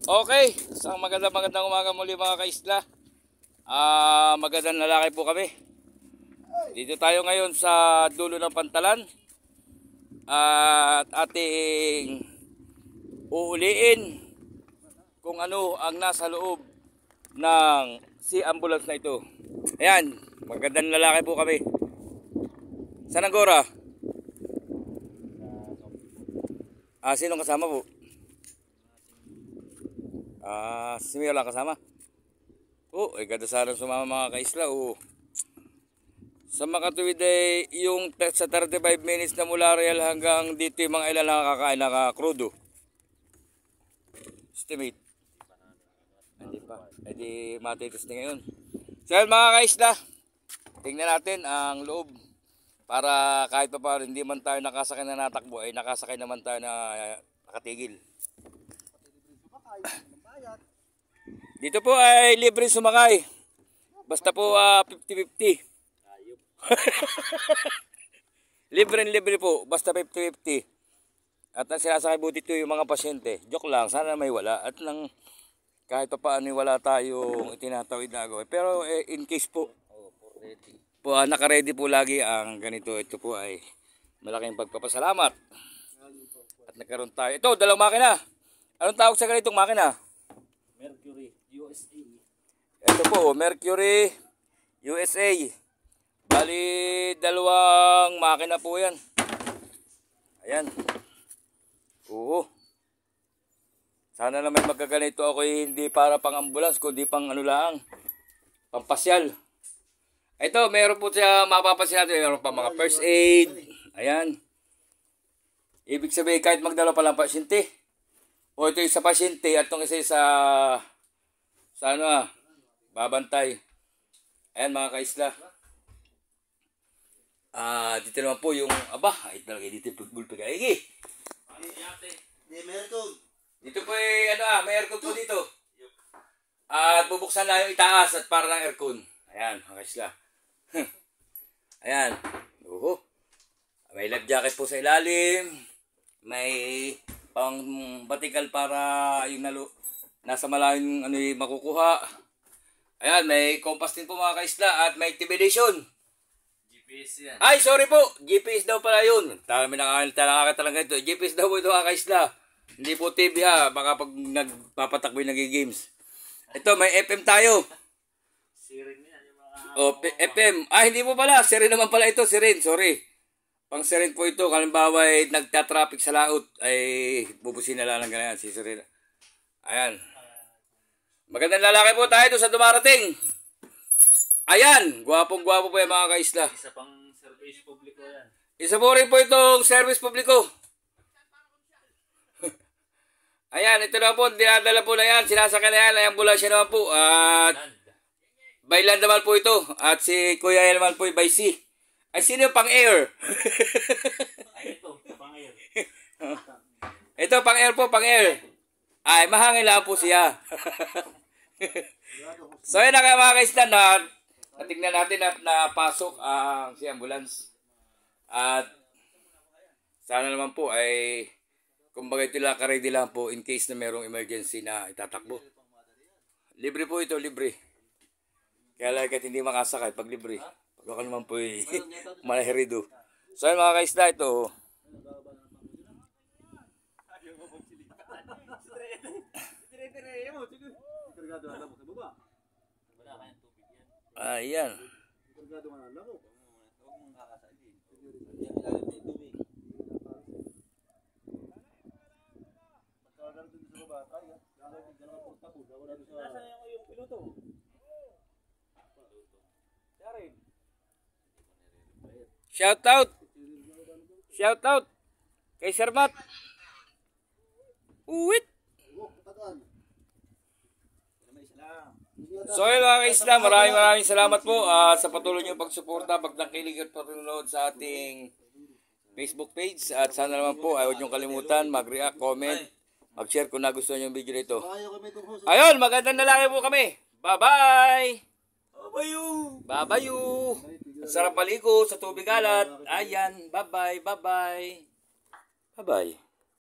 Okay, isang magandang umaga muli mga kaisla. Magandang lalaki po kami. Dito tayo ngayon sa dulo ng Pantalan. At ating uuliin kung ano ang nasa loob ng Sea Ambulance na ito. Ayan, magandang lalaki po kami. Saan ang Gora? Sinong kasama po? Si Mio lang kasama. Ganda sana sumama mga kaisla. Sa makatuwid ay yung sa 35 minutes na mula Real hanggang dito yung mga ilan nakakain nakakrudo. Estimate. Hindi pa. Hindi matitis na ngayon. So yan mga kaisla, tingnan natin ang loob. Para kahit pa paano hindi man tayo nakasakay na natakbo ay nakasakay naman tayo na nakatigil. Dito po ay libre sumakay. Basta po 50-50. Libre po. Basta 50-50. At ang sinasakay po dito yung mga pasyente. Joke lang. Sana may wala. At nang kahit pa paano wala tayong itinatawid na gawin. Pero in case po. Naka-ready po lagi ang ganito. Ito po ay malaking pagpapasalamat. At nagkaroon tayo. Ito, dalawang makina. Anong tawag sa ganitong makina? Mercury USA. Ito po, Mercury USA. Bali, dalawang makina po yan. Ayan. Sana naman magkaganito ako hindi para pang ambulance, kundi pang ano lang, pampasyal. Ito, meron po siya, mapapansin natin, meron pa mga first aid. Ayan. Ibig sabihin, kahit magdala pa lang pasyente. O ito yung sa pasyente at itong isa sa babantay. Ayan mga kaisla. Dito naman po yung, ay talaga dito yung bulpi ka. Dito po may aircon po dito. At bubuksan na yung itaas at para ng aircon. Ayan mga kaisla. Ayan. May life jacket po sa ilalim. May pang batikal para yung nasa malayong makukuha. Ayan, may compass din po mga kaisla at may activation. GPS yan. Ay, sorry po. GPS daw pala yun. Nakakita lang ito. GPS daw po ito mga kaisla. Hindi po TV ha. Baka pag nagpapatakbo yung nag-games. Ito, may FM tayo. Siren yan. Yung mga... FM. Hindi po pala. Siren naman pala ito. Siren. Sorry. Pang siren po ito. Kalimbawa ay nagtatraffic sa laot. Ay bubusin na lang ganyan. Si siren. Ayan. Magandang lalaki po tayo sa dumarating. Ayan. Gwapong-gwapo po yung mga kaisla. Isa pang service publiko yan. Isa po rin po itong service publiko. Ayan. Ito na po. Dinadala po na yan. Sinasakay na yan. Ay ambulansya naman po. At by land naman po ito. At si Kuya naman po by sea. Ay, sino yung pang-air? Ay, ito. Pang-air. Ito, pang-air po, pang-air. Ay, mahangin lang po siya. So, yun na kayo mga kaisla na natignan natin at napasok ang si ambulance. At sana naman po ay kumbaga ito lang, ka-ready lang po in case na merong emergency na itatakbo. Libre po ito, libre. Kaya lang kahit hindi makasakay pag libre. Baka naman po malahirido. So yun mga kaisla, ito. Ayan. Shout out kay Sir Matt. Uwit. So yun mga kaisla, maraming salamat po sa patuloy niyong pagsuporta, pagnakilig at patunood sa ating Facebook page. At sana naman po ay huwag niyong kalimutan mag-react, comment, mag-share kung nagustuhan niyo yung video nito. Ayun, magandang lalaki po kami. Bye-bye! Babayu! Sarap paligo sa tubig alat. Ayan, bye-bye, bye-bye. Bye-bye.